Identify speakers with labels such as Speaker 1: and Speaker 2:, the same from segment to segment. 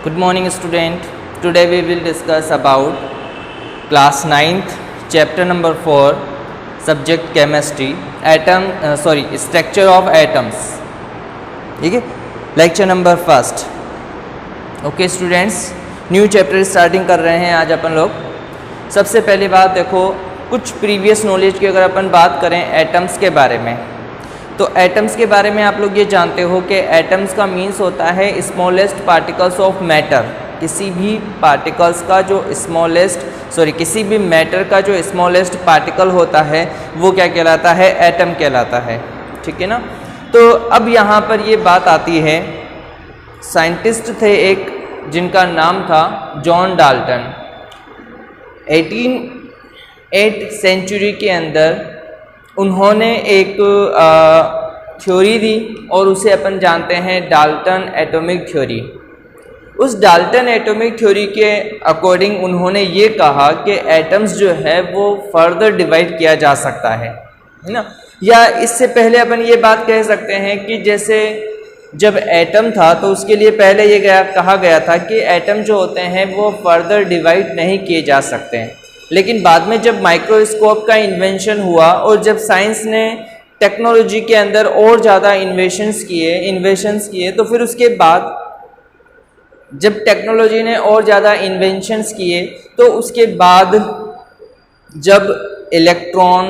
Speaker 1: Good morning student. Today we will discuss about class 9th chapter number 4 subject chemistry structure of atoms. ठीक है, lecture number first. Okay students, new chapter starting कर रहे हैं आज अपन लोग. सबसे पहली बात देखो, कुछ प्रीवियस नॉलेज की अगर अपन बात करें एटम्स के बारे में, तो एटम्स के बारे में आप लोग ये जानते हो कि एटम्स का मीन्स होता है स्मॉलेस्ट पार्टिकल्स ऑफ मैटर. किसी भी पार्टिकल्स का जो किसी भी मैटर का जो स्मॉलेस्ट पार्टिकल होता है वो क्या कहलाता है? एटम कहलाता है. ठीक है ना. तो अब यहाँ पर ये बात आती है, साइंटिस्ट थे एक जिनका नाम था जॉन डाल्टन. 18th सेंचुरी के अंदर उन्होंने एक थ्योरी दी और उसे अपन जानते हैं डाल्टन एटॉमिक थ्योरी. उस डाल्टन एटॉमिक थ्योरी के अकॉर्डिंग उन्होंने ये कहा कि एटम्स जो है वो फर्दर डिवाइड किया जा सकता है ना. या इससे पहले अपन ये बात कह सकते हैं कि जैसे जब एटम था तो उसके लिए पहले ये कहा गया था कि एटम जो होते हैं वो फर्दर डिवाइड नहीं किए जा सकते हैं. लेकिन बाद में जब माइक्रोस्कोप का इन्वेंशन हुआ और जब साइंस ने टेक्नोलॉजी के अंदर और ज़्यादा इन्वेशंस किए तो फिर उसके बाद जब टेक्नोलॉजी ने और ज़्यादा इन्वेंशंस किए तो उसके बाद जब इलेक्ट्रॉन,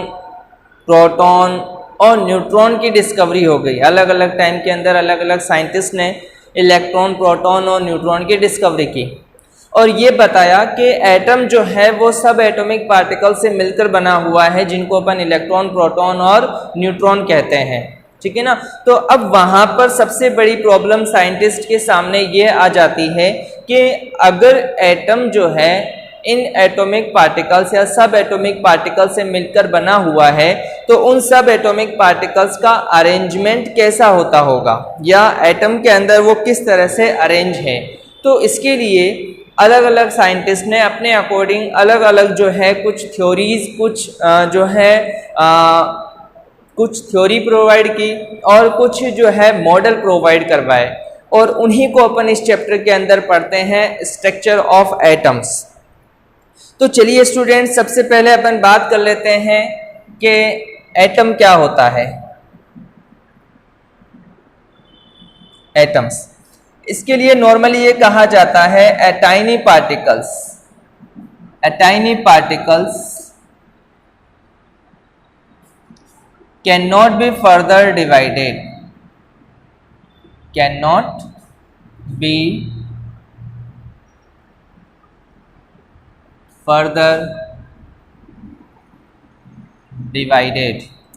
Speaker 1: प्रोटॉन और न्यूट्रॉन की डिस्कवरी हो गई, अलग अलग टाइम के अंदर अलग अलग साइंटिस्ट ने इलेक्ट्रॉन, प्रोटॉन और न्यूट्रॉन की डिस्कवरी की और ये बताया कि एटम जो है वो सब एटॉमिक पार्टिकल से मिलकर बना हुआ है, जिनको अपन इलेक्ट्रॉन, प्रोटॉन और न्यूट्रॉन कहते हैं. ठीक है ना. तो अब वहाँ पर सबसे बड़ी प्रॉब्लम साइंटिस्ट के सामने ये आ जाती है कि अगर एटम जो है इन एटॉमिक पार्टिकल्स या सब एटॉमिक पार्टिकल से मिलकर बना हुआ है तो उन सब एटॉमिक पार्टिकल्स का अरेंजमेंट कैसा होता होगा या एटम के अंदर वो किस तरह से अरेंज है. तो इसके लिए अलग अलग साइंटिस्ट ने अपने अकॉर्डिंग अलग अलग जो है कुछ थ्योरीज, कुछ थ्योरी प्रोवाइड की और कुछ जो है मॉडल प्रोवाइड करवाए और उन्हीं को अपन इस चैप्टर के अंदर पढ़ते हैं, स्ट्रक्चर ऑफ एटम्स. तो चलिए स्टूडेंट, सबसे पहले अपन बात कर लेते हैं कि एटम क्या होता है. एटम्स, इसके लिए नॉर्मली ये कहा जाता है a tiny particles can not be further divided,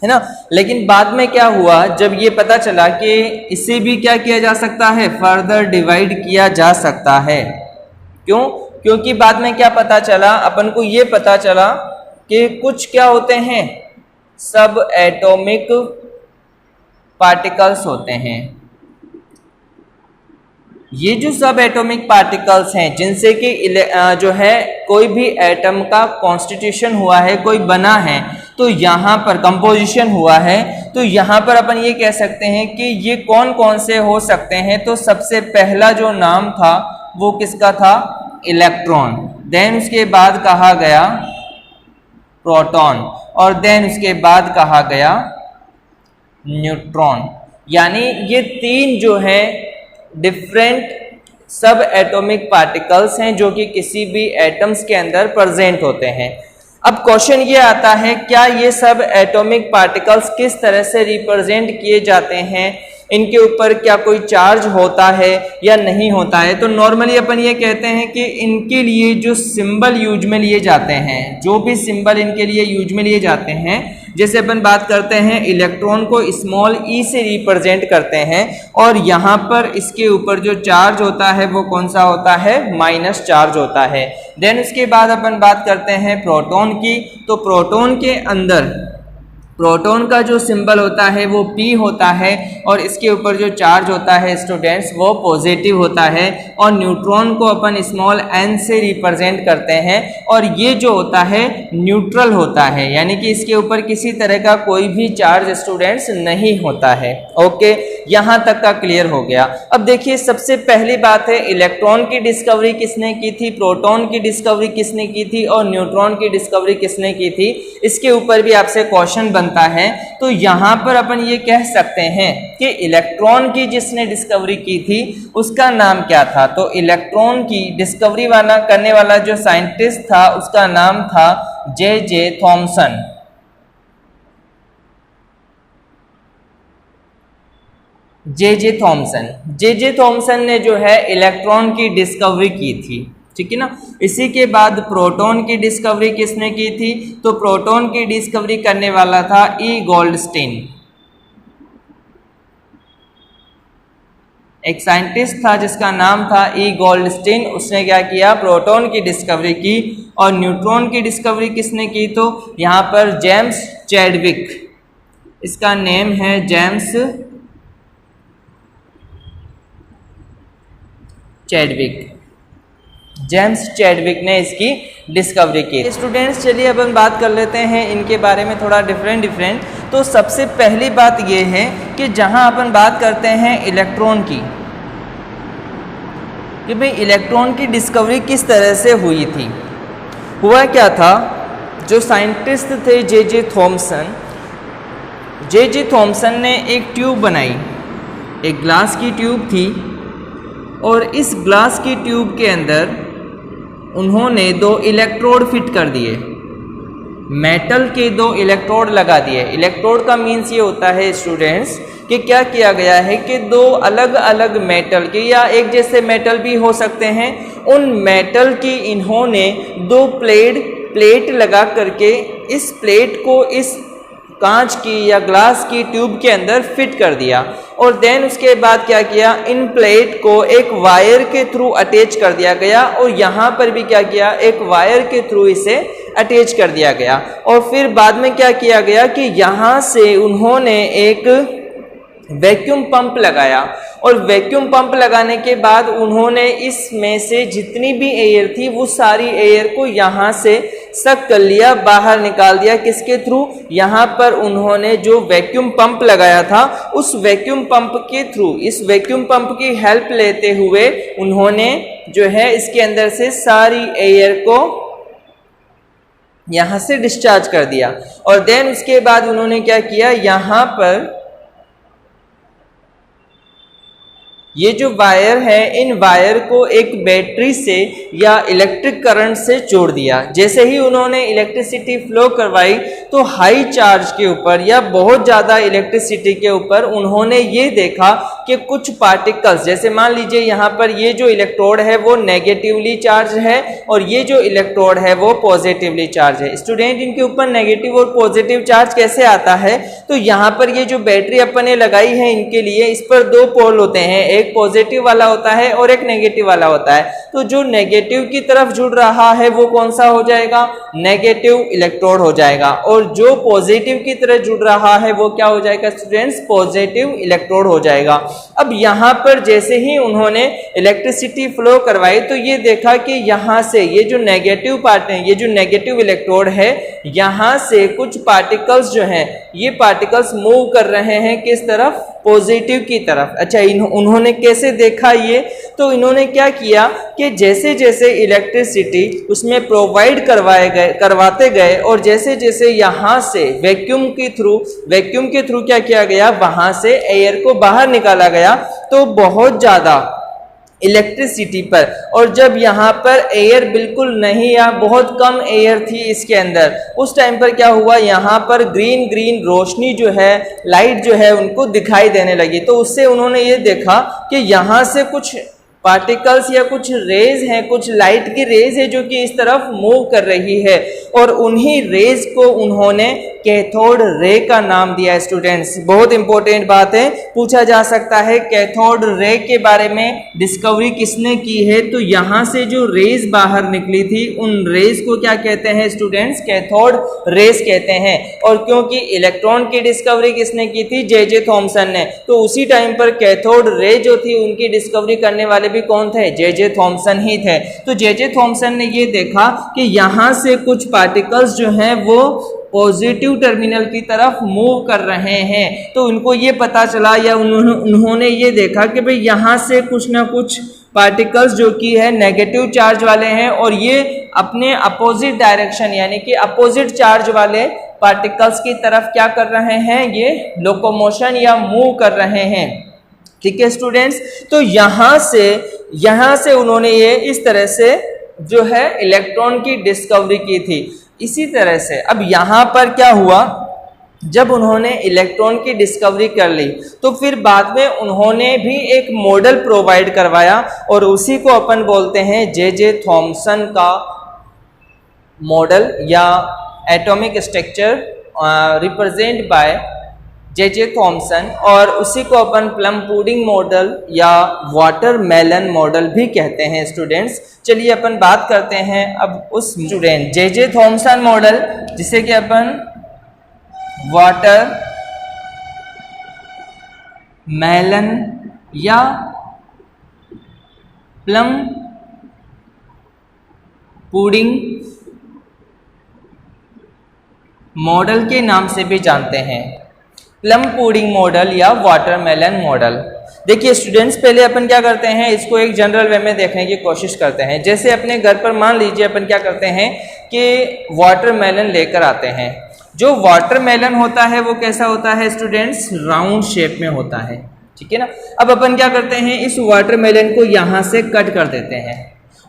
Speaker 1: है ना. लेकिन बाद में क्या हुआ, जब ये पता चला कि इसे भी क्या किया जा सकता है, फर्दर डिवाइड किया जा सकता है. क्यों? क्योंकि बाद में क्या पता चला, अपन को ये पता चला कि कुछ क्या होते हैं, सब एटॉमिक पार्टिकल्स होते हैं. ये जो सब एटॉमिक पार्टिकल्स हैं जिनसे कि जो है कोई भी एटम का कॉन्स्टिट्यूशन हुआ है, कोई बना है, तो यहाँ पर कंपोजिशन हुआ है, तो यहाँ पर अपन ये कह सकते हैं कि ये कौन कौन से हो सकते हैं. तो सबसे पहला जो नाम था वो किसका था? इलेक्ट्रॉन. देन उसके बाद कहा गया प्रोटॉन और देन उसके बाद कहा गया न्यूट्रॉन. यानी ये तीन जो है डिफरेंट सब एटॉमिक पार्टिकल्स हैं जो कि किसी भी एटम्स के अंदर प्रेजेंट होते हैं. अब क्वेश्चन ये आता है, क्या ये सब एटॉमिक पार्टिकल्स किस तरह से रिप्रेजेंट किए जाते हैं, इनके ऊपर क्या कोई चार्ज होता है या नहीं होता है. तो नॉर्मली अपन ये कहते हैं कि इनके लिए जो सिंबल यूज में लिए जाते हैं, जो भी सिंबल इनके लिए यूज में लिए जाते हैं, जैसे अपन बात करते हैं इलेक्ट्रॉन को स्मॉल ई से रिप्रेजेंट करते हैं और यहाँ पर इसके ऊपर जो चार्ज होता है वो कौन सा होता है? माइनस चार्ज होता है. देन उसके बाद अपन बात करते हैं प्रोटॉन की. तो प्रोटॉन के अंदर प्रोटॉन का जो सिंबल होता है वो P होता है और इसके ऊपर जो चार्ज होता है स्टूडेंट्स वो पॉजिटिव होता है और न्यूट्रॉन को अपन स्मॉल n से रिप्रेजेंट करते हैं और ये जो होता है न्यूट्रल होता है, यानी कि इसके ऊपर किसी तरह का कोई भी चार्ज स्टूडेंट्स नहीं होता है. ओके, यहाँ तक का क्लियर हो गया। अब देखिए सबसे पहली बात है इलेक्ट्रॉन की डिस्कवरी किसने की थी, प्रोटॉन की डिस्कवरी किसने की थी और न्यूट्रॉन की डिस्कवरी किसने की थी, इसके ऊपर भी आपसे क्वेश्चन बनता है। तो यहाँ पर अपन ये कह सकते हैं कि इलेक्ट्रॉन की जिसने डिस्कवरी की थी उसका नाम क्या था। तो इलेक्ट्रॉन की डिस्कवरी करने वाला जो साइंटिस्ट था उसका नाम था जे थॉमसन। जे थॉमसन ने जो है इलेक्ट्रॉन की डिस्कवरी की थी, ठीक है ना। इसी के बाद प्रोटॉन की डिस्कवरी किसने की थी, तो प्रोटॉन की डिस्कवरी करने वाला था ई गोल्डस्टीन। एक साइंटिस्ट था जिसका नाम था ई गोल्डस्टीन, उसने क्या किया, प्रोटॉन की डिस्कवरी की। और न्यूट्रॉन की डिस्कवरी किसने की, तो यहाँ पर जेम्स चैडविक, इसका नेम है जेम्स चैडविक ने इसकी डिस्कवरी की। स्टूडेंट्स चलिए अब हम बात कर लेते हैं इनके बारे में थोड़ा डिफरेंट। तो सबसे पहली बात ये है कि जहां अपन बात करते हैं इलेक्ट्रॉन की, कि भाई इलेक्ट्रॉन की डिस्कवरी किस तरह से हुई थी। हुआ क्या था, जो साइंटिस्ट थे जे थॉमसन ने एक ट्यूब बनाई, एक ग्लास की ट्यूब थी, और इस ग्लास की ट्यूब के अंदर उन्होंने 2 इलेक्ट्रोड फिट कर दिए, मेटल के 2 इलेक्ट्रोड लगा दिए। इलेक्ट्रोड का मीन्स ये होता है स्टूडेंट्स कि क्या किया गया है कि 2 अलग अलग मेटल के या एक जैसे मेटल भी हो सकते हैं, उन मेटल की इन्होंने 2 प्लेट लगा करके इस प्लेट को इस कांच की या ग्लास की ट्यूब के अंदर फिट कर दिया। और देन उसके बाद क्या किया, इन प्लेट को एक वायर के थ्रू अटैच कर दिया गया, और यहाँ पर भी क्या किया, एक वायर के थ्रू इसे अटैच कर दिया गया। और फिर बाद में क्या किया गया कि यहाँ से उन्होंने एक वैक्यूम पंप लगाया, और वैक्यूम पंप लगाने के बाद उन्होंने इसमें से जितनी भी एयर थी वो सारी एयर को यहाँ से सक कर लिया, बाहर निकाल दिया। किसके थ्रू, यहाँ पर उन्होंने जो वैक्यूम पंप लगाया था उस वैक्यूम पंप के थ्रू, इस वैक्यूम पंप की हेल्प लेते हुए उन्होंने जो है इसके अंदर से सारी एयर को यहाँ से डिस्चार्ज कर दिया। और देन उसके बाद उन्होंने क्या किया, यहाँ पर ये जो वायर है, इन वायर को एक बैटरी से या इलेक्ट्रिक करंट से जोड़ दिया। जैसे ही उन्होंने इलेक्ट्रिसिटी फ्लो करवाई तो हाई चार्ज के ऊपर या बहुत ज़्यादा इलेक्ट्रिसिटी के ऊपर उन्होंने ये देखा कि कुछ पार्टिकल्स, जैसे मान लीजिए यहाँ पर ये जो इलेक्ट्रोड है वो नेगेटिवली चार्ज है और ये जो इलेक्ट्रोड है वो पॉजिटिवली चार्ज है। स्टूडेंट, इनके ऊपर नेगेटिव और पॉजिटिव चार्ज कैसे आता है, तो यहाँ पर ये जो बैटरी अपन ने लगाई है इनके लिए, इस पर 2 पोल होते हैं, एक पॉजिटिव वाला होता है और एक नेगेटिव वाला होता है। तो जो नेगेटिव की तरफ जुड़ रहा है वो कौन सा हो जाएगा, नेगेटिव इलेक्ट्रोड हो जाएगा, और जो पॉजिटिव की तरफ जुड़ रहा है वो क्या हो जाएगा स्टूडेंट्स, पॉजिटिव इलेक्ट्रोड हो जाएगा। अब यहाँ पर जैसे ही उन्होंने इलेक्ट्रिसिटी फ्लो करवाई तो ये देखा कि यहाँ से ये जो नेगेटिव पार्ट है, ये जो नेगेटिव इलेक्ट्रोड है, यहाँ से कुछ पार्टिकल्स जो हैं ये पार्टिकल्स मूव कर रहे हैं किस तरफ, पॉजिटिव की तरफ। अच्छा, उन्होंने कैसे देखा ये, तो इन्होंने क्या किया कि जैसे जैसे इलेक्ट्रिसिटी उसमें प्रोवाइड करवाते गए और जैसे जैसे यहाँ से वैक्यूम के थ्रू क्या किया गया, वहां से एयर को बाहर निकाला गया, तो बहुत ज़्यादा इलेक्ट्रिसिटी पर, और जब यहाँ पर एयर बिल्कुल नहीं या बहुत कम एयर थी इसके अंदर, उस टाइम पर क्या हुआ, यहाँ पर ग्रीन रोशनी जो है, लाइट जो है उनको दिखाई देने लगी। तो उससे उन्होंने ये देखा कि यहाँ से कुछ पार्टिकल्स या कुछ रेज हैं, कुछ लाइट की रेज है जो कि इस तरफ मूव कर रही है, और उन्हीं रेज को उन्होंने कैथोड रे का नाम दिया है। स्टूडेंट्स, बहुत इंपॉर्टेंट बात है, पूछा जा सकता है कैथोड रे के बारे में डिस्कवरी किसने की है, तो यहाँ से जो रेज बाहर निकली थी उन रेज को क्या कहते हैं स्टूडेंट्स, कैथोड रेज कहते हैं। और क्योंकि इलेक्ट्रॉन की डिस्कवरी किसने की थी, जे थॉमसन ने, तो उसी टाइम पर कैथोड रे जो थी उनकी डिस्कवरी करने वाले भी कौन थे, जे थॉमसन ही थे। तो जे थॉमसन ने ये देखा कि यहाँ से कुछ पार्टिकल्स जो हैं वो पॉजिटिव टर्मिनल की तरफ मूव कर रहे हैं। तो उनको ये पता चला या उन्होंने ये देखा कि भाई यहाँ से कुछ ना कुछ पार्टिकल्स जो कि है नेगेटिव चार्ज वाले हैं और ये अपने अपोजिट डायरेक्शन यानी कि अपोजिट चार्ज वाले पार्टिकल्स की तरफ क्या कर रहे हैं, ये लोकोमोशन या मूव कर रहे हैं। ठीक है स्टूडेंट्स, तो यहाँ से उन्होंने ये इस तरह से जो है इलेक्ट्रॉन की डिस्कवरी की थी। इसी तरह से अब यहाँ पर क्या हुआ, जब उन्होंने इलेक्ट्रॉन की डिस्कवरी कर ली तो फिर बाद में उन्होंने भी एक मॉडल प्रोवाइड करवाया और उसी को अपन बोलते हैं जे थॉमसन का मॉडल या atomic structure represent by J Thomson, और उसी को अपन प्लम पुडिंग मॉडल या वाटरमेलन मॉडल भी कहते हैं स्टूडेंट्स। चलिए अपन बात करते हैं अब उस स्टूडेंट जे थॉमसन मॉडल, जिसे कि अपन वाटर मेलन या प्लम पुडिंग मॉडल के नाम से भी जानते हैं, प्लम पुडिंग मॉडल या वाटरमेलन मॉडल। देखिए स्टूडेंट्स, पहले अपन क्या करते हैं, इसको एक जनरल वे में देखने की कोशिश करते हैं। जैसे अपने घर पर मान लीजिए अपन क्या करते हैं कि वाटरमेलन लेकर आते हैं। जो वाटरमेलन होता है वो कैसा होता है स्टूडेंट्स, राउंड शेप में होता है। ठीक है ना। अब अपन क्या करते हैं, इस वाटरमेलन को यहाँ से कट कर देते हैं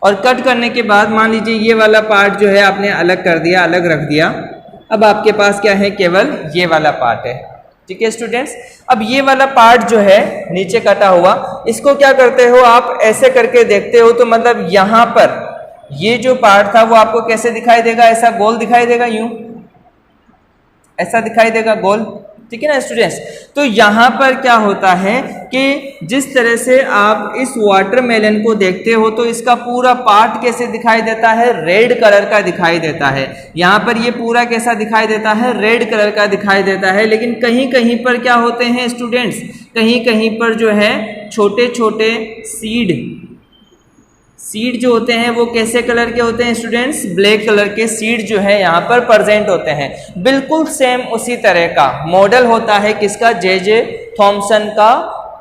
Speaker 1: और कट करने के बाद मान लीजिए ये वाला पार्ट जो है आपने अलग कर दिया, अलग रख दिया। अब आपके पास क्या है, केवल ये वाला पार्ट है। ठीक है स्टूडेंट्स, अब ये वाला पार्ट जो है नीचे कटा हुआ, इसको क्या करते हो आप, ऐसे करके देखते हो तो मतलब यहाँ पर ये जो पार्ट था वो आपको कैसे दिखाई देगा, ऐसा गोल दिखाई देगा, यूं ऐसा दिखाई देगा गोल। ठीक है ना स्टूडेंट्स। तो यहाँ पर क्या होता है कि जिस तरह से आप इस वाटरमेलन को देखते हो तो इसका पूरा पार्ट कैसे दिखाई देता है, रेड कलर का दिखाई देता है। यहाँ पर ये पूरा कैसा दिखाई देता है, रेड कलर का दिखाई देता है। लेकिन कहीं कहीं पर क्या होते हैं स्टूडेंट्स, कहीं कहीं पर जो है छोटे छोटे सीड जो होते हैं वो कैसे कलर के होते हैं स्टूडेंट्स, ब्लैक कलर के सीड जो है यहाँ पर प्रेजेंट होते हैं। बिल्कुल सेम उसी तरह का मॉडल होता है किसका, जे थॉमसन का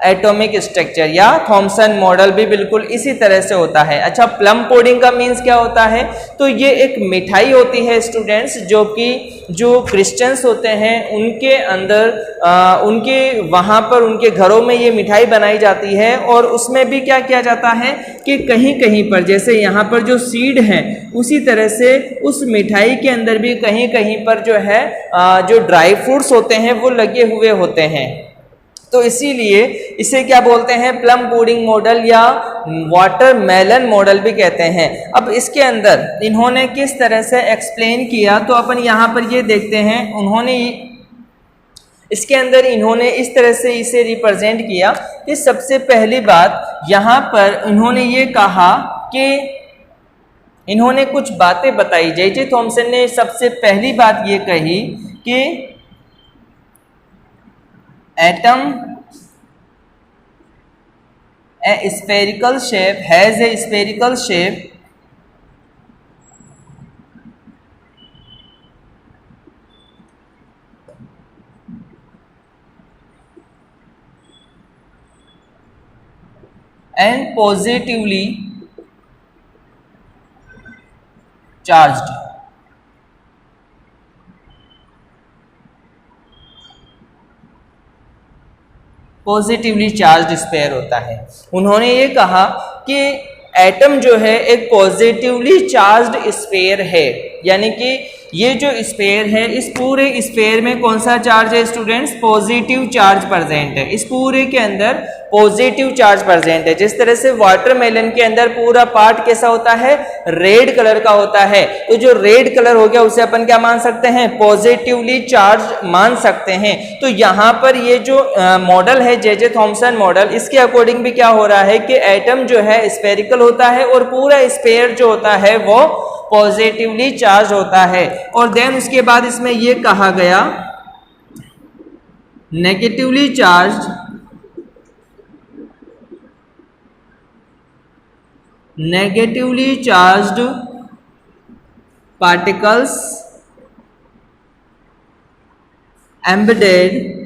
Speaker 1: एटॉमिक स्ट्रक्चर या थॉमसन मॉडल भी बिल्कुल इसी तरह से होता है। अच्छा, प्लम पुडिंग का मीन्स क्या होता है, तो ये एक मिठाई होती है स्टूडेंट्स, जो कि जो क्रिश्चियंस होते हैं उनके अंदर उनके वहाँ पर उनके घरों में ये मिठाई बनाई जाती है। और उसमें भी क्या किया जाता है कि कहीं कहीं पर जैसे यहाँ पर जो सीड हैं उसी तरह से उस मिठाई के अंदर भी कहीं कहीं पर जो है जो ड्राई फ्रूट्स होते हैं वो लगे हुए होते हैं। तो इसीलिए इसे क्या बोलते हैं, प्लम पुडिंग मॉडल या वाटरमेलन मॉडल भी कहते हैं। अब इसके अंदर इन्होंने किस तरह से एक्सप्लेन किया, तो अपन यहाँ पर ये देखते हैं, उन्होंने इसके अंदर इन्होंने इस तरह से इसे रिप्रेजेंट किया कि सबसे पहली बात यहाँ पर इन्होंने ये कहा कि इन्होंने कुछ बातें बताई। जे थॉमसन ने सबसे पहली बात ये कही कि atom a spherical shape has a spherical shape and positively charged। Positively charge sphere होता है। उन्होंने ये कहा कि एटम जो है एक पॉजिटिवली चार्ज्ड स्फीयर है, यानी कि ये जो स्फीयर है इस पूरे स्फीयर में कौन सा चार्ज है स्टूडेंट्स, पॉजिटिव चार्ज प्रेजेंट है। इस पूरे के अंदर पॉजिटिव चार्ज प्रेजेंट है। जिस तरह से वाटरमेलन के अंदर पूरा पार्ट कैसा होता है, रेड कलर का होता है। तो जो रेड कलर हो गया उसे अपन क्या मान सकते हैं, पॉजिटिवली चार्ज मान सकते हैं। तो यहाँ पर ये जो मॉडल है जे थॉमसन मॉडल, इसके अकॉर्डिंग भी क्या हो रहा है कि एटम जो है स्फेरिकल होता है और पूरा स्फीयर जो होता है वो पॉजिटिवली चार्ज होता है। और देन उसके बाद इसमें यह कहा गया नेगेटिवली चार्ज्ड पार्टिकल्स embedded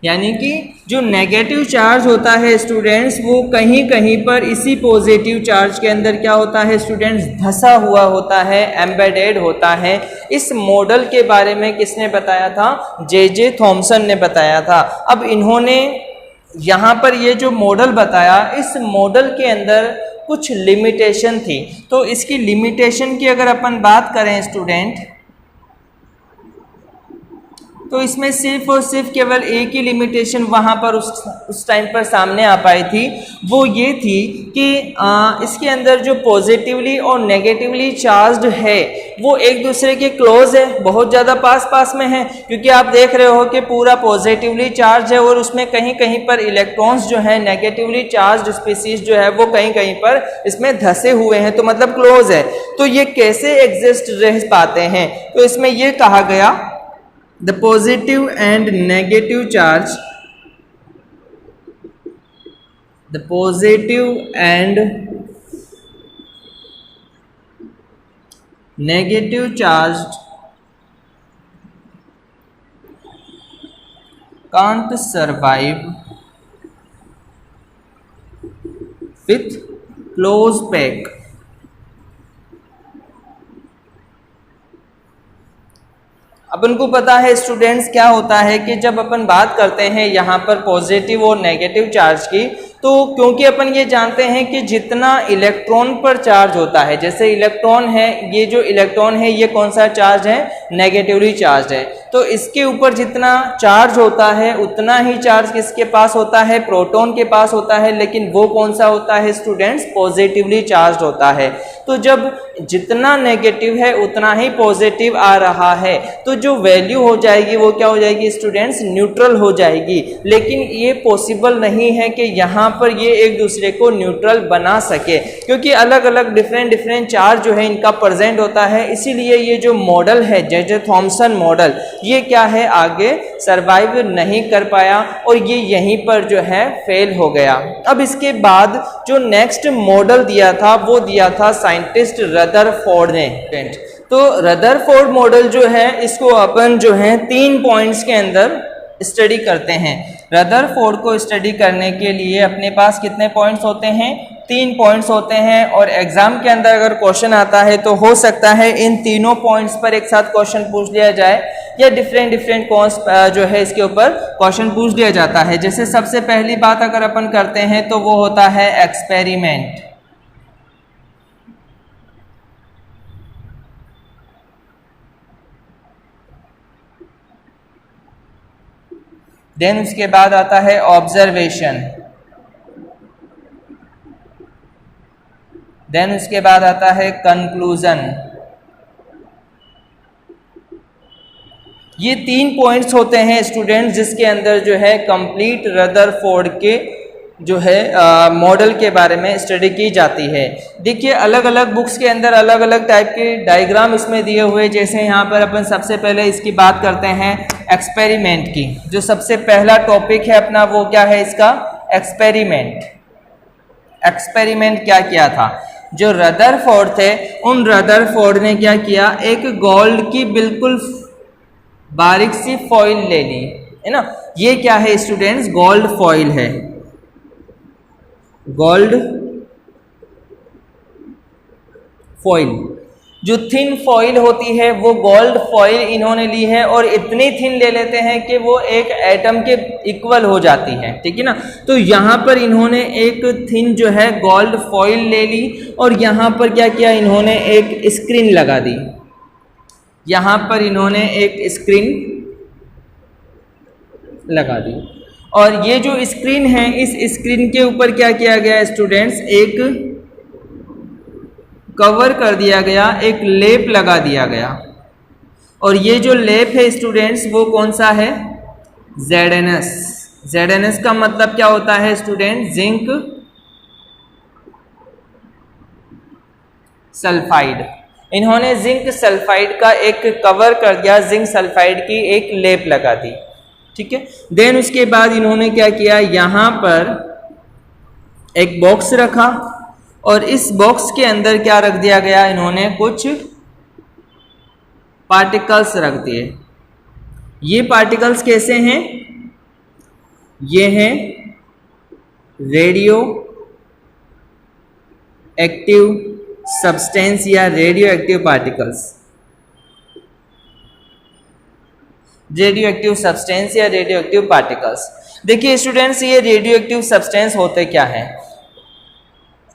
Speaker 1: यानी कि जो नेगेटिव चार्ज होता है स्टूडेंट्स, वो कहीं कहीं पर इसी पॉजिटिव चार्ज के अंदर क्या होता है स्टूडेंट्स, धंसा हुआ होता है, एम्बेडेड होता है। इस मॉडल के बारे में किसने बताया था? जे थॉमसन ने बताया था। अब इन्होंने यहाँ पर ये जो मॉडल बताया, इस मॉडल के अंदर कुछ लिमिटेशन थी। तो इसकी लिमिटेशन की अगर अपन बात करें स्टूडेंट, तो इसमें सिर्फ और सिर्फ केवल एक ही लिमिटेशन वहाँ पर उस टाइम पर सामने आ पाई थी, वो ये थी कि इसके अंदर जो पॉजिटिवली और नेगेटिवली चार्ज्ड है वो एक दूसरे के क्लोज है, बहुत ज़्यादा पास पास में है। क्योंकि आप देख रहे हो कि पूरा पॉजिटिवली चार्ज है और उसमें कहीं कहीं पर इलेक्ट्रॉन्स जो है नेगेटिवली चार्ज्ड स्पीसीज जो है वो कहीं कहीं पर इसमें धंसे हुए हैं, तो मतलब क्लोज है। तो ये कैसे एग्जिस्ट रह पाते हैं? तो इसमें ये कहा गया, the positive and negative charge, the positive and negative charged can't survive with close pack। अपन को पता है स्टूडेंट्स क्या होता है कि जब अपन बात करते हैं यहाँ पर पॉजिटिव और नेगेटिव चार्ज की, तो क्योंकि अपन ये जानते हैं कि जितना इलेक्ट्रॉन पर चार्ज होता है, जैसे इलेक्ट्रॉन है, ये जो इलेक्ट्रॉन है ये कौन सा चार्ज है? नेगेटिवली चार्ज है। तो इसके ऊपर जितना चार्ज होता है उतना ही चार्ज किसके पास होता है? प्रोटॉन के पास होता है। लेकिन वो कौन सा होता है स्टूडेंट्स? पॉजिटिवली चार्ज होता है। तो जब जितना नेगेटिव है उतना ही पॉजिटिव आ रहा है, तो जो वैल्यू हो जाएगी वो क्या हो जाएगी स्टूडेंट्स? न्यूट्रल हो जाएगी। लेकिन ये पॉसिबल नहीं है कि यहाँ पर ये एक दूसरे को न्यूट्रल बना सके, क्योंकि अलग अलग डिफरेंट चार्ज जो है इनका प्रेजेंट होता है। इसीलिए ये जो मॉडल है जे थॉमसन मॉडल, ये क्या है, आगे सरवाइव नहीं कर पाया और ये यहीं पर जो है फेल हो गया। अब इसके बाद जो नेक्स्ट मॉडल दिया था वो दिया था साइंटिस्ट रदरफोर्ड ने। तो रदरफोर्ड मॉडल जो है इसको अपन जो है 3 पॉइंट्स के अंदर स्टडी करते हैं। रदरफोर्ड को स्टडी करने के लिए अपने पास कितने पॉइंट्स होते हैं? 3 पॉइंट्स होते हैं। और एग्जाम के अंदर अगर क्वेश्चन आता है तो हो सकता है इन तीनों पॉइंट्स पर एक साथ क्वेश्चन पूछ लिया जाए, या डिफरेंट जो है इसके ऊपर क्वेश्चन पूछ लिया जाता है। जैसे सबसे पहली बात अगर अपन करते हैं तो वो होता है एक्सपेरिमेंट। देन उसके बाद आता है ऑब्जर्वेशन। देन उसके बाद आता है कंक्लूजन। ये 3 पॉइंट्स होते हैं स्टूडेंट्स जिसके अंदर जो है कंप्लीट रदरफोर्ड के जो है मॉडल के बारे में स्टडी की जाती है। देखिए अलग अलग बुक्स के अंदर अलग अलग टाइप के डायग्राम इसमें दिए हुए। जैसे यहाँ पर अपन सबसे पहले इसकी बात करते हैं एक्सपेरिमेंट की। जो सबसे पहला टॉपिक है अपना वो क्या है इसका? एक्सपेरिमेंट। एक्सपेरिमेंट क्या किया था? जो रदरफोर्ड थे उन रदरफोर्ड ने क्या किया, एक गोल्ड की बिल्कुल बारीक सी फॉइल ले ली, है ना। ये क्या है स्टूडेंट्स? गोल्ड फॉइल है। गोल्ड फॉइल, जो थिन फॉइल होती है वो गोल्ड फॉइल इन्होंने ली है, और इतनी थिन ले लेते हैं कि वो एक एटम के इक्वल हो जाती है, ठीक है ना। तो यहाँ पर इन्होंने एक थिन जो है गोल्ड फॉइल ले ली, और यहाँ पर क्या किया इन्होंने? एक स्क्रीन लगा दी। यहाँ पर इन्होंने एक स्क्रीन लगा दी, और ये जो स्क्रीन है इस स्क्रीन के ऊपर क्या किया गया स्टूडेंट्स? एक कवर कर दिया गया, एक लेप लगा दिया गया। और ये जो लेप है स्टूडेंट्स वो कौन सा है? ZnS। ZnS का मतलब क्या होता है स्टूडेंट? Zinc sulphide. इन्होंने जिंक सल्फाइड का एक कवर कर दिया, जिंक सल्फाइड की एक लेप लगा दी, ठीक है। देन उसके बाद इन्होंने क्या किया, यहाँ पर एक बॉक्स रखा और इस बॉक्स के अंदर क्या रख दिया गया, इन्होंने कुछ पार्टिकल्स रख दिए। ये पार्टिकल्स कैसे हैं, ये हैं रेडियो एक्टिव सब्सटेंस या radio active particles. Radio active substance या रेडियो एक्टिव पार्टिकल्स। देखिए स्टूडेंट्स, ये रेडियो एक्टिव सब्सटेंस होते क्या हैं।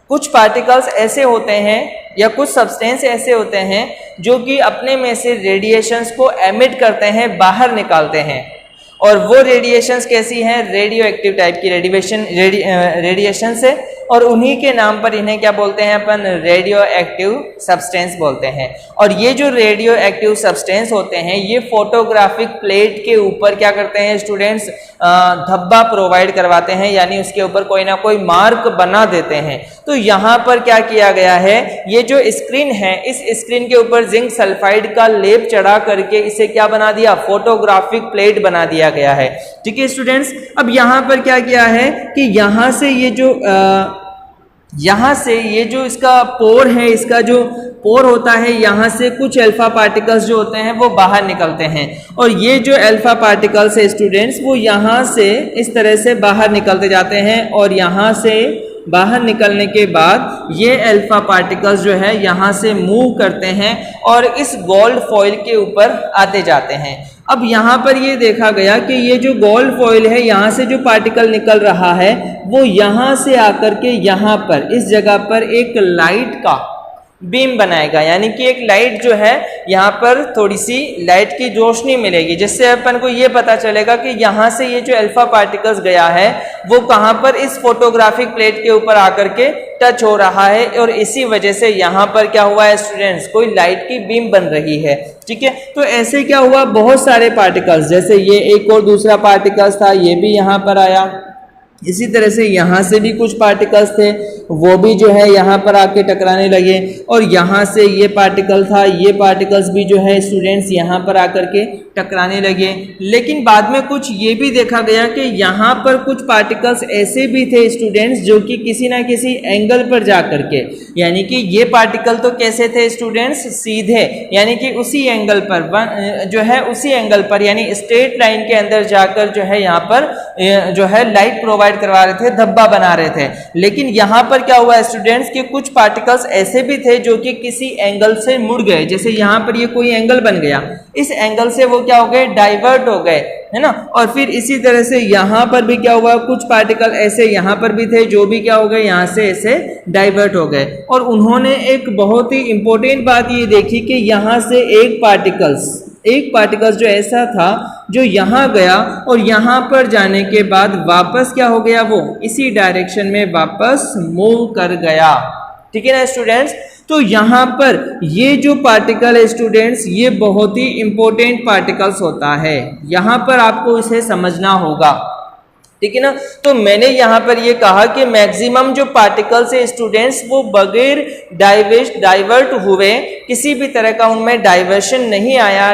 Speaker 1: कुछ पार्टिकल्स ऐसे होते हैं या कुछ सब्सटेंस ऐसे होते हैं जो कि अपने में से रेडिएशंस को एमिट करते हैं, बाहर निकालते हैं। और वो रेडिएशंस कैसी हैं, रेडियो एक्टिव टाइप की रेडिएशन से, और उन्हीं के नाम पर इन्हें क्या बोलते हैं अपन, रेडियो एक्टिव सब्सटेंस बोलते हैं। और ये जो रेडियो एक्टिव सब्सटेंस होते हैं ये फोटोग्राफिक प्लेट के ऊपर क्या करते हैं स्टूडेंट्स, धब्बा प्रोवाइड करवाते हैं, यानी उसके ऊपर कोई ना कोई मार्क बना देते हैं। तो यहाँ पर क्या किया गया है, ये जो स्क्रीन है इस स्क्रीन के ऊपर जिंक सल्फाइड का लेप चढ़ा करके इसे क्या बना दिया, फोटोग्राफिक प्लेट बना दिया गया है, ठीक है स्टूडेंट्स। अब यहाँ पर क्या किया है कि यहाँ से ये जो इसका पोर है, इसका जो पोर होता है, यहाँ से कुछ अल्फा पार्टिकल्स जो होते हैं वो बाहर निकलते हैं। और ये जो अल्फा पार्टिकल्स है स्टूडेंट्स, वो यहाँ से इस तरह से बाहर निकलते जाते हैं और यहाँ से बाहर निकलने के बाद ये अल्फा पार्टिकल्स जो है यहाँ से मूव करते हैं और इस गोल्ड फॉइल के ऊपर आते जाते हैं। अब यहाँ पर ये देखा गया कि ये जो गोल्ड फॉइल है, यहाँ से जो पार्टिकल निकल रहा है वो यहाँ से आकर के यहाँ पर इस जगह पर एक लाइट का बीम बनाएगा, यानी कि एक लाइट जो है यहाँ पर थोड़ी सी लाइट की रोशनी मिलेगी, जिससे अपन को ये पता चलेगा कि यहाँ से ये जो अल्फा पार्टिकल्स गया है वो कहाँ पर, इस फोटोग्राफिक प्लेट के ऊपर आकर के टच हो रहा है। और इसी वजह से यहाँ पर क्या हुआ है स्टूडेंट्स, कोई लाइट की बीम बन रही है, ठीक है। तो ऐसे क्या हुआ, बहुत सारे पार्टिकल्स, जैसे ये एक और दूसरा पार्टिकल्स था, ये भी यहाँ पर आया। इसी तरह से यहाँ से भी कुछ पार्टिकल्स थे, वो भी जो है यहाँ पर आके टकराने लगे। और यहाँ से ये पार्टिकल था, ये पार्टिकल्स भी जो है स्टूडेंट्स यहाँ पर आकर के टकराने लगे। लेकिन बाद में कुछ ये भी देखा गया कि यहाँ पर कुछ पार्टिकल्स ऐसे भी थे स्टूडेंट्स जो कि किसी ना किसी एंगल पर जा करके, यानी कि ये पार्टिकल तो कैसे थे स्टूडेंट्स, सीधे, यानी कि उसी एंगल पर जो है, उसी एंगल पर यानी स्ट्रेट लाइन के अंदर जाकर जो है यहाँ पर जो है लाइट प्रोवाइड करवा रहे थे, धब्बा बना रहे थे। लेकिन यहाँ पर क्या हुआ स्टूडेंट्स कि कुछ पार्टिकल्स ऐसे भी थे जो कि किसी एंगल से मुड़ गए, जैसे यहाँ पर ये कोई एंगल बन गया, इस एंगल से वो क्या हो गए, डाइवर्ट हो गए, है ना। और फिर इसी तरह से यहाँ पर भी क्या हुआ, कुछ पार्टिकल ऐसे यहाँ पर भी थे जो भी क्या हो गए, यहाँ से ऐसे डाइवर्ट हो गए। और उन्होंने एक बहुत ही इंपॉर्टेंट बात ये देखी कि यहाँ से एक पार्टिकल्स जो ऐसा था जो यहाँ गया और यहाँ पर जाने के बाद वापस क्या हो गया, वो इसी डायरेक्शन में वापस मूव कर गया, ठीक है ना स्टूडेंट्स। तो यहाँ पर ये जो पार्टिकल है स्टूडेंट्स, ये बहुत ही इंपॉर्टेंट पार्टिकल्स होता है, यहाँ पर आपको इसे समझना होगा, ठीक है ना। तो मैंने यहाँ पर ये कहा कि मैक्सिमम जो पार्टिकल्स है स्टूडेंट्स वो बगैर डाइवर्ट हुए, किसी भी तरह का उनमें डाइवर्शन नहीं आया,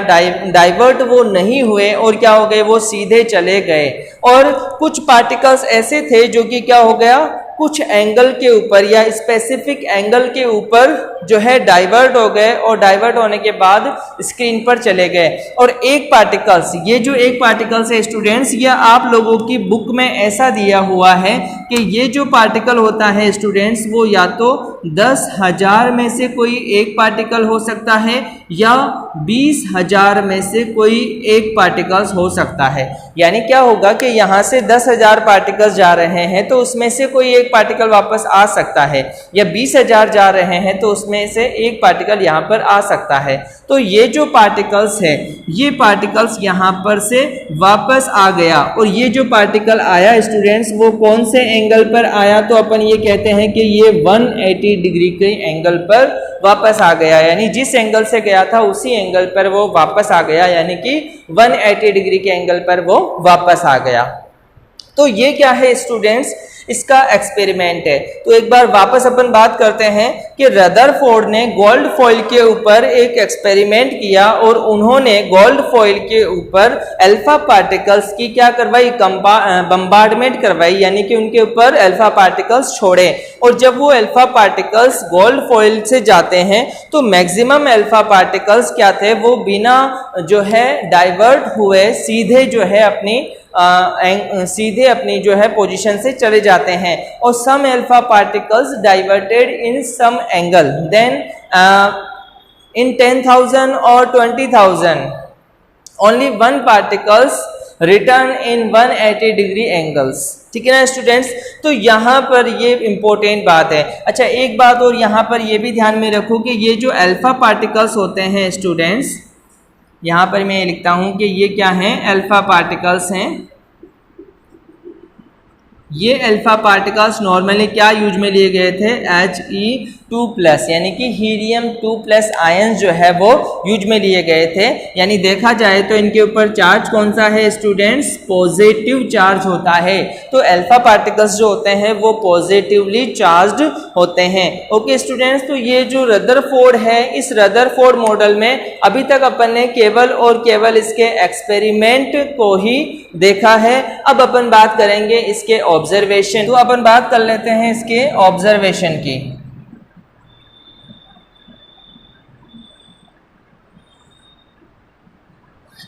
Speaker 1: डाइवर्ट वो नहीं हुए और क्या हो गए, वो सीधे चले गए। और कुछ पार्टिकल्स ऐसे थे जो कि क्या हो गया, कुछ एंगल के ऊपर या स्पेसिफिक एंगल के ऊपर जो है डाइवर्ट हो गए और डाइवर्ट होने के बाद स्क्रीन पर चले गए। और एक पार्टिकल्स, ये जो एक पार्टिकल्स है स्टूडेंट्स, ये आप लोगों की बुक में ऐसा दिया हुआ है कि ये जो पार्टिकल होता है स्टूडेंट्स वो या तो 10,000 में से कोई एक पार्टिकल हो सकता है या 20,000 में से कोई एक पार्टिकल्स हो सकता है। यानी क्या होगा कि यहाँ से 10,000 पार्टिकल्स जा रहे हैं तो उसमें से कोई एक पार्टिकल वापस आ सकता है, या 20,000 जा रहे हैं तो उसमें से एक पार्टिकल यहाँ पर आ सकता है। तो ये जो पार्टिकल्स है, ये पार्टिकल्स यहाँ पर से वापस आ गया। और ये जो पार्टिकल आया स्टूडेंट्स वो कौन से एंगल पर आया, तो अपन ये कहते हैं कि ये 180 डिग्री के एंगल पर वापस आ गया, यानी जिस एंगल से गया था उसी एंगल पर वो वापस आ गया, यानी कि 180 डिग्री के एंगल पर वो वापस आ गया। तो ये क्या है स्टूडेंट्स, इसका एक्सपेरिमेंट है। तो एक बार वापस अपन बात करते हैं कि रदरफोर्ड ने गोल्ड फॉइल के ऊपर एक एक्सपेरिमेंट किया और उन्होंने गोल्ड फॉइल के ऊपर अल्फा पार्टिकल्स की क्या करवाई, बम्बार्डमेंट करवाई, यानी कि उनके ऊपर अल्फा पार्टिकल्स छोड़े। और जब वो अल्फा पार्टिकल्स गोल्ड फॉइल से जाते हैं तो मैक्सिमम अल्फा पार्टिकल्स क्या थे, वो बिना जो है डाइवर्ट हुए सीधे जो है अपनी जो है पोजीशन से चले जाते हैं। और सम alpha particles diverted in some angle, then in 10,000 और 20,000 ओनली वन पार्टिकल्स रिटर्न इन 180 डिग्री एंगल्स। ठीक है ना स्टूडेंट्स, तो यहाँ पर ये इंपॉर्टेंट बात है। अच्छा, एक बात और यहाँ पर ये भी ध्यान में रखो कि ये जो अल्फा पार्टिकल्स होते हैं स्टूडेंट्स, यहाँ पर मैं लिखता हूं कि ये क्या हैं, अल्फा पार्टिकल्स हैं। ये अल्फा पार्टिकल्स नॉर्मली क्या यूज में लिए गए थे, He2+, यानी कि हीलियम-2+ आयंस जो है वो यूज में लिए गए थे। यानी देखा जाए तो इनके ऊपर चार्ज कौन सा है स्टूडेंट्स, पॉजिटिव चार्ज होता है। तो अल्फा पार्टिकल्स जो होते हैं वो पॉजिटिवली चार्ज्ड होते हैं। ओके स्टूडेंट्स, तो ये जो रदरफोर्ड है, इस रदरफोर्ड मॉडल में अभी तक अपन ने केवल और केवल इसके एक्सपेरिमेंट को ही देखा है। अब अपन बात करेंगे इसके ऑब्जर्वेशन। तो अपन बात कर लेते हैं इसके ऑब्जर्वेशन की।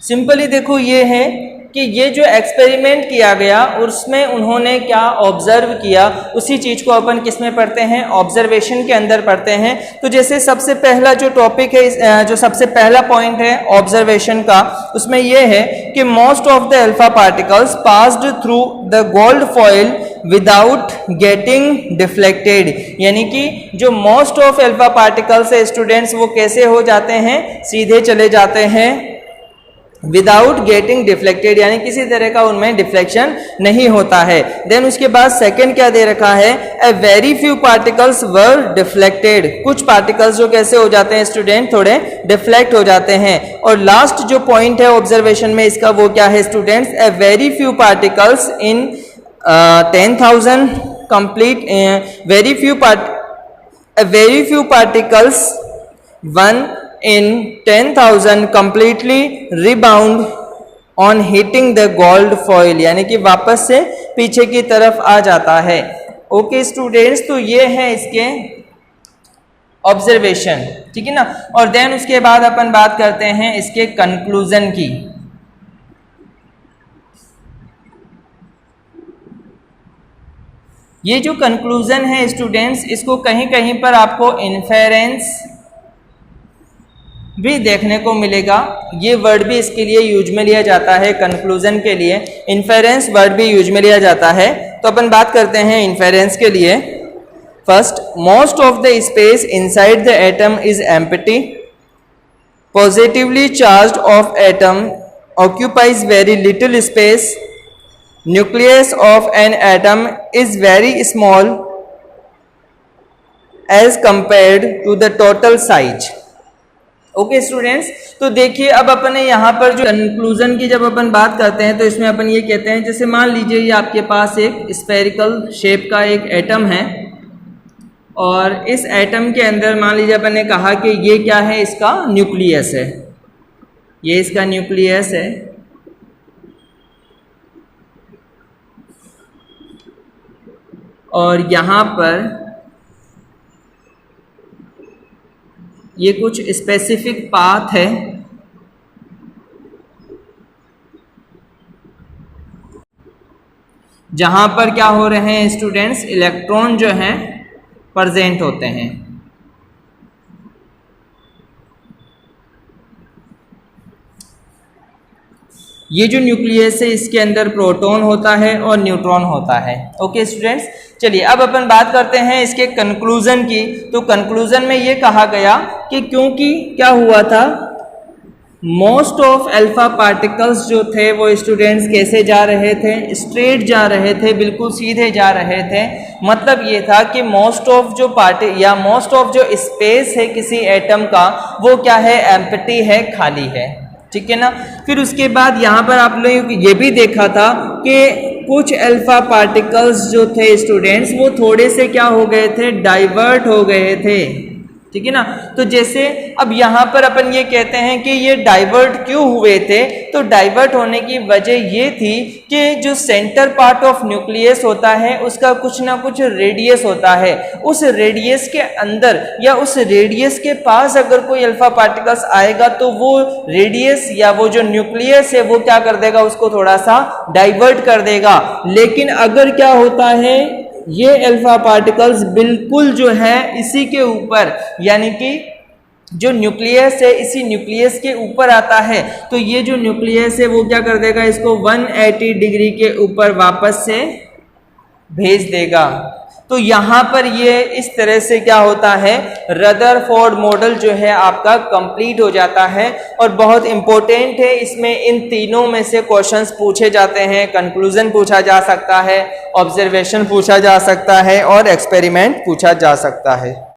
Speaker 1: सिंपली देखो ये है कि ये जो एक्सपेरिमेंट किया गया उसमें उन्होंने क्या ऑब्जर्व किया, उसी चीज को अपन किस में पढ़ते हैं, ऑब्जर्वेशन के अंदर पढ़ते हैं। तो जैसे सबसे पहला जो टॉपिक है, जो सबसे पहला पॉइंट है ऑब्जर्वेशन का, उसमें यह है कि most of the alpha particles passed through the gold foil without getting deflected. यानी कि जो मोस्ट ऑफ अल्फा पार्टिकल्स है स्टूडेंट्स, वो कैसे हो जाते हैं, सीधे चले जाते हैं विदाउट गेटिंग डिफ्लेक्टेड, यानी किसी तरह का उनमें डिफ्लेक्शन नहीं होता है। देन उसके बाद सेकंड क्या दे रखा है, a very few particles were deflected. कुछ पार्टिकल्स जो कैसे हो जाते हैं स्टूडेंट, थोड़े डिफ्लेक्ट हो जाते हैं। और लास्ट जो पॉइंट है ऑब्जर्वेशन में इसका, वो क्या है students, a very few particles in 10,000 complete, very few particles 1 in 10,000 completely rebound on hitting the gold foil, यानी कि वापस से पीछे की तरफ आ जाता है। ओके स्टूडेंट्स, तो ये है इसके ऑब्जर्वेशन, ठीक है ना। और देन उसके बाद अपन बात करते हैं इसके कंक्लूजन की। ये जो कंक्लूजन है स्टूडेंट्स, इसको कहीं कहीं पर आपको इन्फेरेंस भी देखने को मिलेगा। ये वर्ड भी इसके लिए यूज में लिया जाता है, कंक्लूजन के लिए इन्फेरेंस वर्ड भी यूज में लिया जाता है। तो अपन बात करते हैं इन्फेरेंस के लिए। First, most of the space inside the atom is empty, positively charged of atom occupies very little space, nucleus of an atom is very small as compared to the total size. Okay students, तो देखिए अब अपन ने यहाँ पर जो conclusion की जब अपन बात करते हैं तो इसमें अपन ये कहते हैं, जैसे मान लीजिए ये आपके पास एक स्फेरिकल शेप का एक एटम है और इस एटम के अंदर मान लीजिए अपन ने कहा कि ये क्या है, इसका न्यूक्लियस है, ये इसका न्यूक्लियस है। और यहाँ पर ये कुछ स्पेसिफिक पाथ है जहां पर क्या हो रहे हैं स्टूडेंट्स, इलेक्ट्रॉन जो हैं प्रेजेंट होते हैं। ये जो न्यूक्लियस है इसके अंदर प्रोटॉन होता है और न्यूट्रॉन होता है। ओके स्टूडेंट्स, चलिए अब अपन बात करते हैं इसके कंक्लूजन की। तो कंक्लूजन में ये कहा गया कि क्योंकि क्या हुआ था, मोस्ट ऑफ अल्फा पार्टिकल्स जो थे वो स्टूडेंट्स कैसे जा रहे थे, स्ट्रेट जा रहे थे, बिल्कुल सीधे जा रहे थे। मतलब ये था कि मोस्ट ऑफ जो मोस्ट ऑफ जो स्पेस है किसी एटम का, वो क्या है, एम्प्टी है, खाली है, ठीक है ना। फिर उसके बाद यहाँ पर आप लोगों ने ये भी देखा था कि कुछ अल्फा पार्टिकल्स जो थे स्टूडेंट्स वो थोड़े से क्या हो गए थे, डाइवर्ट हो गए थे, ठीक है ना। तो जैसे अब यहाँ पर अपन ये कहते हैं कि ये डाइवर्ट क्यों हुए थे, तो डाइवर्ट होने की वजह ये थी कि जो सेंटर पार्ट ऑफ न्यूक्लियस होता है उसका कुछ ना कुछ रेडियस होता है, उस रेडियस के अंदर या उस रेडियस के पास अगर कोई अल्फा पार्टिकल्स आएगा तो वो रेडियस या वो जो न्यूक्लियस है वो क्या कर देगा, उसको थोड़ा सा डाइवर्ट कर देगा। लेकिन अगर क्या होता है, ये अल्फा पार्टिकल्स बिल्कुल जो है इसी के ऊपर, यानी कि जो न्यूक्लियस है इसी न्यूक्लियस के ऊपर आता है, तो ये जो न्यूक्लियस है वो क्या कर देगा, इसको 180 डिग्री के ऊपर वापस से भेज देगा। तो यहाँ पर ये इस तरह से क्या होता है, रदरफोर्ड मॉडल जो है आपका कंप्लीट हो जाता है। और बहुत इंपॉर्टेंट है, इसमें इन तीनों में से क्वेश्चंस पूछे जाते हैं, कंक्लूजन पूछा जा सकता है, ऑब्जर्वेशन पूछा जा सकता है और एक्सपेरिमेंट पूछा जा सकता है।